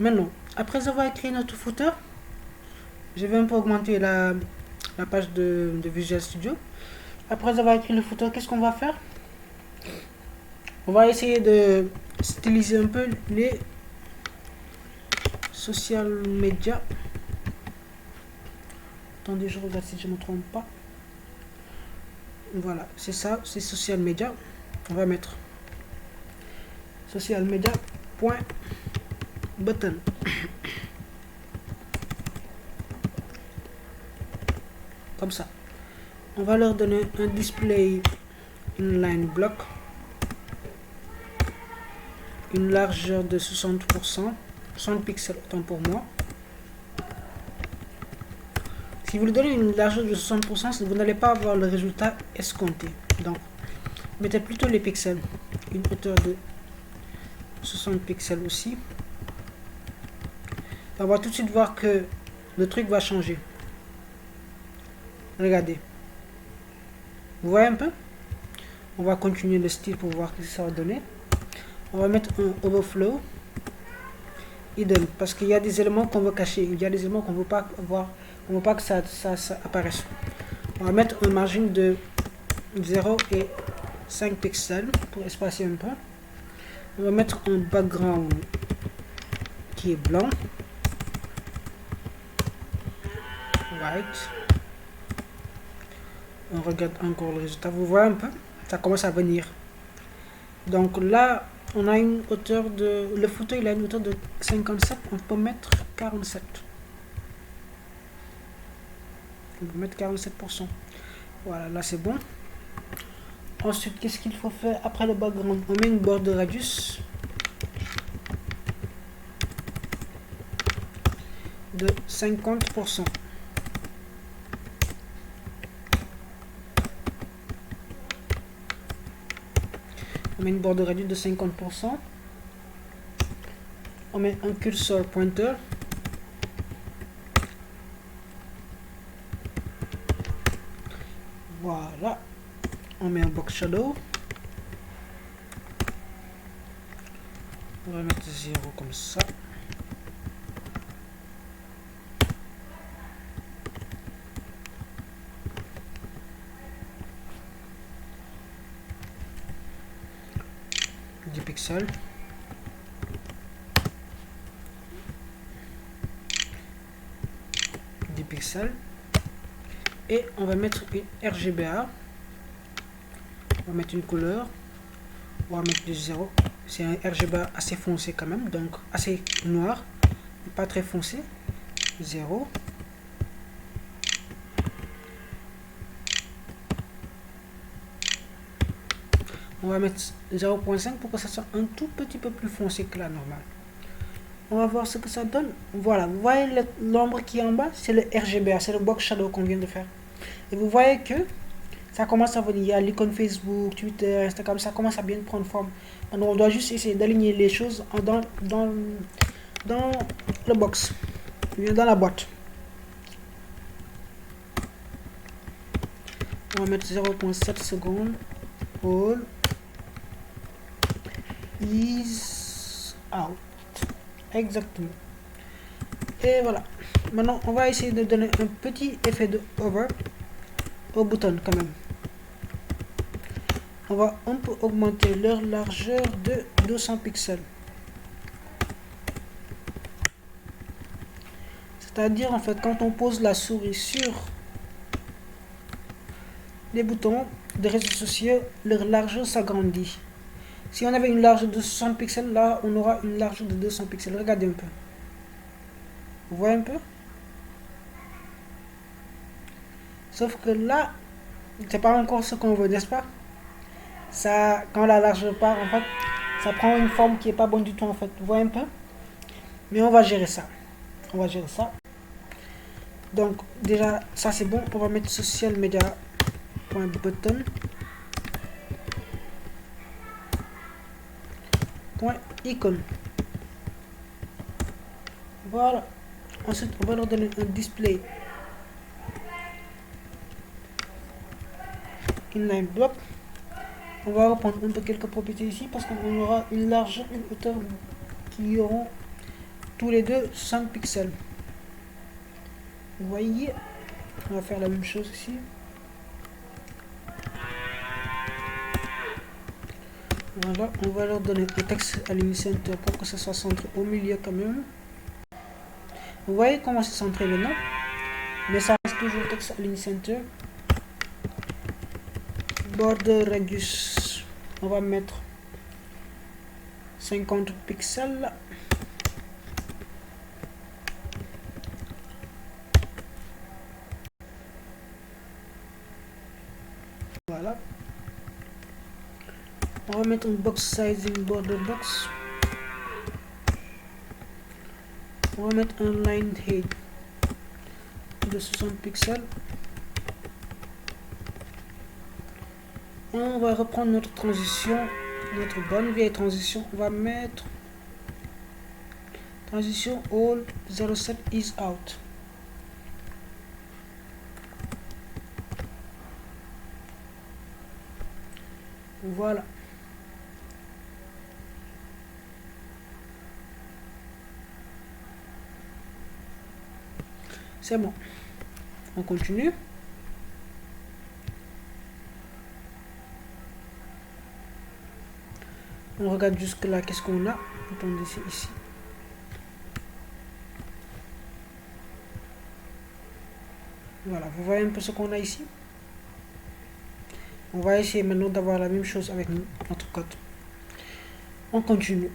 Maintenant, après avoir créé notre footer, je vais un peu augmenter la page de Visual Studio. Après avoir écrit le footer, qu'est-ce qu'on va faire? On va essayer de styliser un peu les social media. Attendez, je regarde si je ne me trompe pas. Voilà, c'est ça, c'est social media. On va mettre social media point button. Comme ça. On va leur donner un display inline block, une largeur de 60%, 60 pixels autant pour moi. Si vous lui donnez une largeur de 60%, vous n'allez pas avoir le résultat escompté. Donc, mettez plutôt les pixels, une hauteur de 60 pixels aussi. On va tout de suite voir que le truc va changer. Regardez. Vous voyez un peu? On va continuer le style pour voir ce que ça va donner. On va mettre un overflow hidden parce qu'il y a des éléments qu'on veut cacher. Il y a des éléments qu'on ne veut pas voir. On ne veut pas que ça apparaisse. On va mettre un margin de 0 et 5 pixels pour espacer un peu. On va mettre un background qui est blanc. White. On regarde encore le résultat. Vous voyez un peu? Ça commence à venir. Donc là, on a une hauteur de... Le footer, il a une hauteur de 57. On peut mettre 47. On peut mettre 47%. Voilà, là c'est bon. Ensuite, qu'est-ce qu'il faut faire après le background? On met une border radius de 50%. On met une border radius de 50%. On met un cursor pointer. Voilà. On met un box shadow. On va mettre 0 comme ça. Pixels. Pixels. Et on va mettre une RGBA. On va mettre une couleur. On va mettre du 0. C'est un RGBA assez foncé quand même, donc assez noir, pas très foncé. 0. On va mettre 0.5 pour que ça soit un tout petit peu plus foncé que la normale. On va voir ce que ça donne. Voilà, vous voyez l'ombre qui est en bas, c'est le RGBA, c'est le box shadow qu'on vient de faire. Et vous voyez que ça commence à venir. Il y a l'icône Facebook, Twitter, Instagram, ça commence à bien prendre forme. Donc on doit juste essayer d'aligner les choses dans le box, dans la boîte. On va mettre 0.7 secondes. All is out. Exactement. Et voilà. Maintenant, on va essayer de donner un petit effet de hover au bouton quand même. On va un peu augmenter leur largeur de 200 pixels. C'est-à-dire, en fait, quand on pose la souris sur les boutons des réseaux sociaux, leur largeur s'agrandit. Si on avait une largeur de 60 pixels, là, on aura une largeur de 200 pixels. Regardez un peu. Vous voyez un peu? Sauf que là, c'est pas encore ce qu'on veut, n'est-ce pas? Ça, quand la largeur part, en fait, ça prend une forme qui est pas bonne du tout, en fait. Vous voyez un peu? Mais on va gérer ça. On va gérer ça. Donc, déjà, ça c'est bon. On va mettre social media.button. Icon. Voilà. Ensuite, on va leur donner un display inline block. On va reprendre un peu quelques propriétés ici parce qu'on aura une largeur, une hauteur qui auront tous les deux 5 pixels. Vous voyez, on va faire la même chose ici. Voilà, on va leur donner un texte align center pour que ça soit centré au milieu quand même. Vous voyez comment c'est centré maintenant, mais ça reste toujours texte align center. Border radius, on va mettre 50 pixels. Voilà. On va mettre un box sizing border box. On va mettre un line height de 60 pixels. Et on va reprendre notre transition, notre bonne vieille transition. On va mettre transition all 07 is out. Voilà. C'est bon. On continue. On regarde jusque là, qu'est-ce qu'on a. Attendez, c'est ici. Voilà, vous voyez un peu ce qu'on a ici. On va essayer maintenant d'avoir la même chose avec notre code. On continue.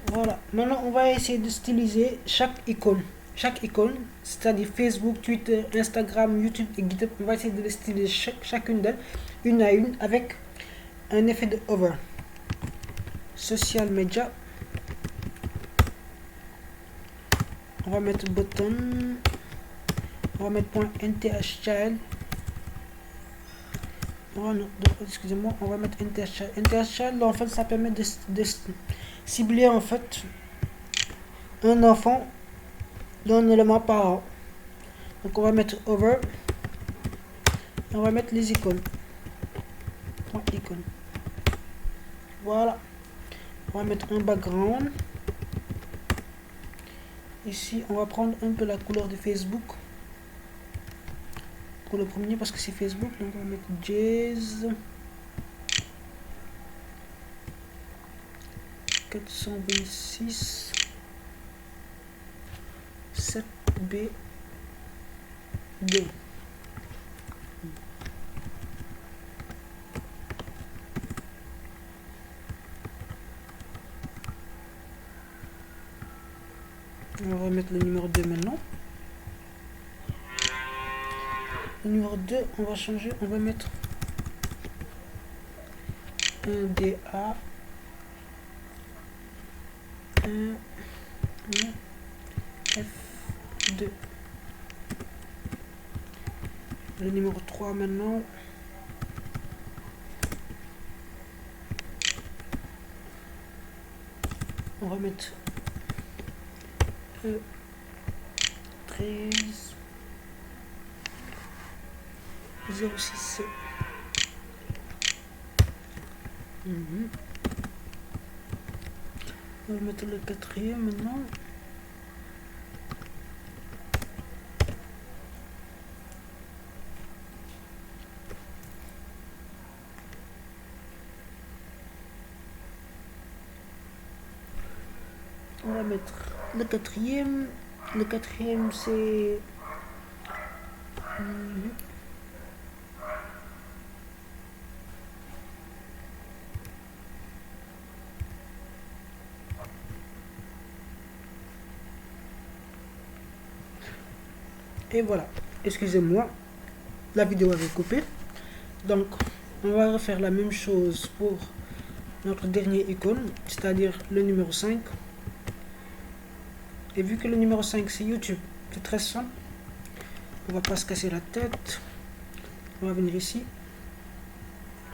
Voilà, maintenant on va essayer de styliser chaque icône. Chaque icône, c'est-à-dire Facebook, Twitter, Instagram, YouTube et GitHub. On va essayer de les styliser chacune d'elles, une à une, avec un effet de hover. Social media. On va mettre button. On va mettre .nthchild. Excusez-moi, on va mettre nthchild. nthchild, en fait, ça permet de cibler en fait un enfant d'un élément parent. Donc on va mettre over. On va mettre les icônes. Icône. Voilà. On va mettre un background. Ici, on va prendre un peu la couleur de Facebook. Pour le premier, parce que c'est Facebook. Donc on va mettre Jazz 426 7B 2. On va remettre le numéro 2 maintenant. Le numéro 2, on va changer, on va mettre un DA, un F2. Le numéro 3 maintenant. On va mettre E13 06. On va mettre le quatrième maintenant. On va mettre le quatrième. Le quatrième c'est et voilà. Excusez-moi, la vidéo avait coupé. Donc on va refaire la même chose pour notre dernier icône, c'est-à-dire le numéro 5. Et vu que le numéro 5 c'est YouTube, c'est très simple. On va pas se casser la tête. On va venir ici.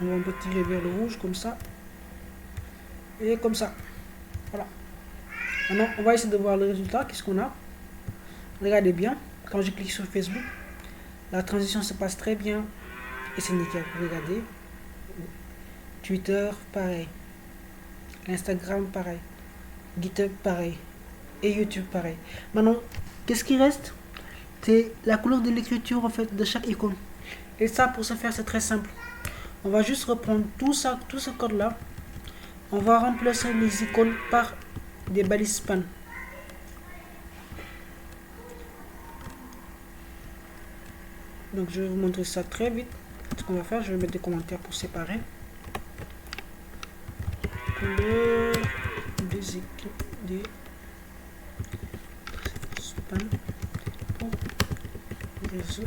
On va un peu tirer vers le rouge comme ça. Et comme ça. Voilà. Maintenant, on va essayer de voir le résultat. Qu'est-ce qu'on a? Regardez bien. Quand je clique sur Facebook, la transition se passe très bien. Et c'est nickel. Regardez. Twitter, pareil. Instagram pareil, GitHub pareil et YouTube pareil. Maintenant, qu'est-ce qui reste? C'est la couleur de l'écriture en fait de chaque icône. Et ça, pour ce faire, c'est très simple. On va juste reprendre tout ça, tout ce code là. On va remplacer les icônes par des balises span. Donc je vais vous montrer ça très vite. Ce qu'on va faire, je vais mettre des commentaires pour séparer. Couleur des span pour les réseaux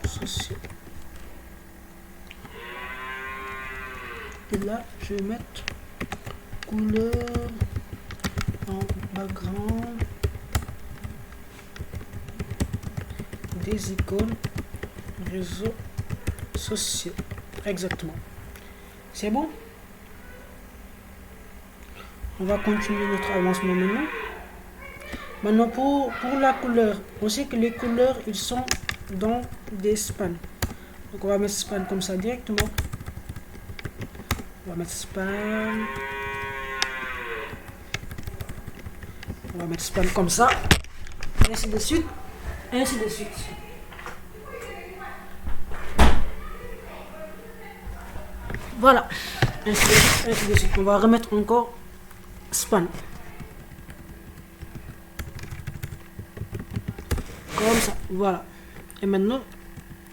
sociaux. Et là, je vais mettre couleur en background des icônes réseaux sociaux. Exactement. C'est bon? On va continuer notre avancement maintenant. Maintenant, pour la couleur, on sait que les couleurs, ils sont dans des spans. Donc, on va mettre span comme ça directement. On va mettre span. On va mettre span comme ça. Et ainsi de suite. Et ainsi de suite. Voilà. Ainsi de suite. On va remettre encore span. Comme ça. Voilà. Et maintenant,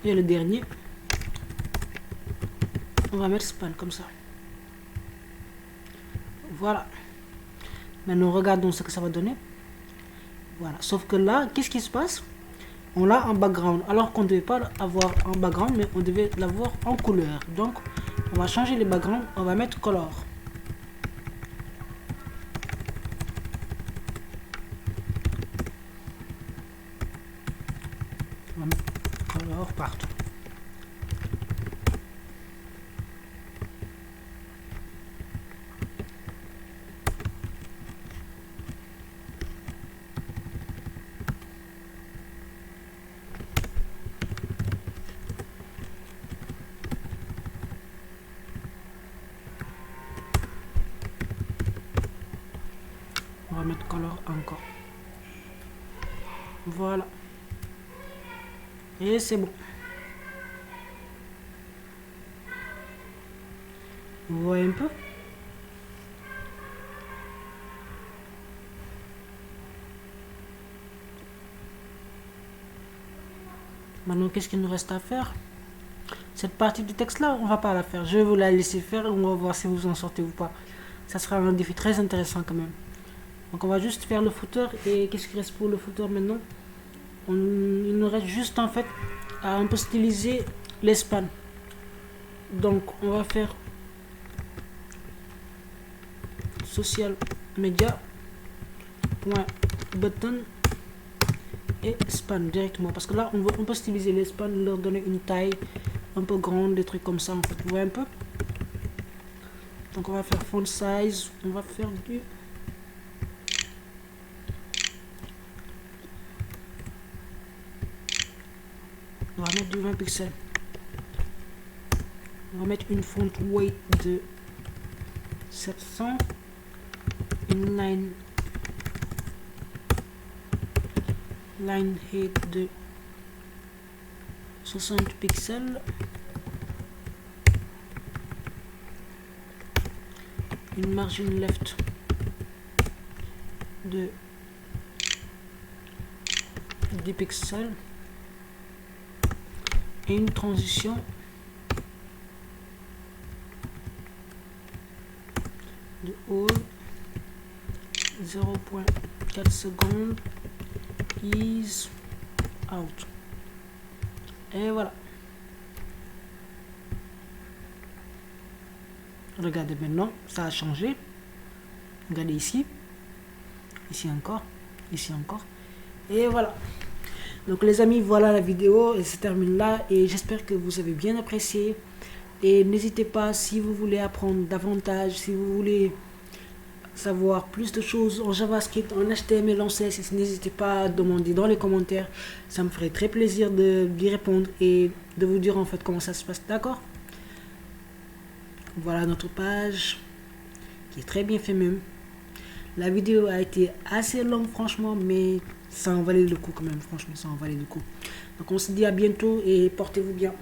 il y a le dernier. On va mettre span comme ça. Voilà. Maintenant, regardons ce que ça va donner. Voilà. Sauf que là, qu'est-ce qui se passe? On l'a en background. Alors qu'on ne devait pas l'avoir en background, mais on devait l'avoir en couleur. Donc, on va changer les backgrounds. On va mettre color. On va mettre color partout. On va mettre color encore. Voilà. Et c'est bon. Vous voyez un peu? Maintenant, qu'est-ce qu'il nous reste à faire? Cette partie du texte là, on va pas la faire. Je vais vous la laisser faire et on va voir si vous en sortez ou pas. Ça sera un défi très intéressant quand même. Donc on va juste faire le footer. Et qu'est-ce qui reste pour le footer maintenant? Il nous reste juste en fait à un peu styliser les spans. Donc on va faire social media point button et span directement, parce que là on peut styliser les spans, leur donner une taille un peu grande, des trucs comme ça en fait. Vous voyez un peu? Donc on va faire font size, on va faire du on va mettre du 20 pixels. On va mettre une font weight de 700, une line height de 60 pixels, une margin left de 10 pixels et une transition de all 0.4 secondes is out. Et voilà. Regardez maintenant, ça a changé. Regardez ici. Ici encore. Ici encore. Et voilà. Donc les amis, voilà la vidéo. Elle se termine là. Et j'espère que vous avez bien apprécié. Et n'hésitez pas, si vous voulez apprendre davantage, si vous voulez savoir plus de choses en JavaScript, en HTML, en CSS, n'hésitez pas à demander dans les commentaires. Ça me ferait très plaisir d'y répondre et de vous dire en fait comment ça se passe. D'accord? Voilà notre page qui est très bien fait même. La vidéo a été assez longue franchement, mais ça en valait le coup quand même, franchement ça en valait le coup. Donc on se dit à bientôt et portez-vous bien.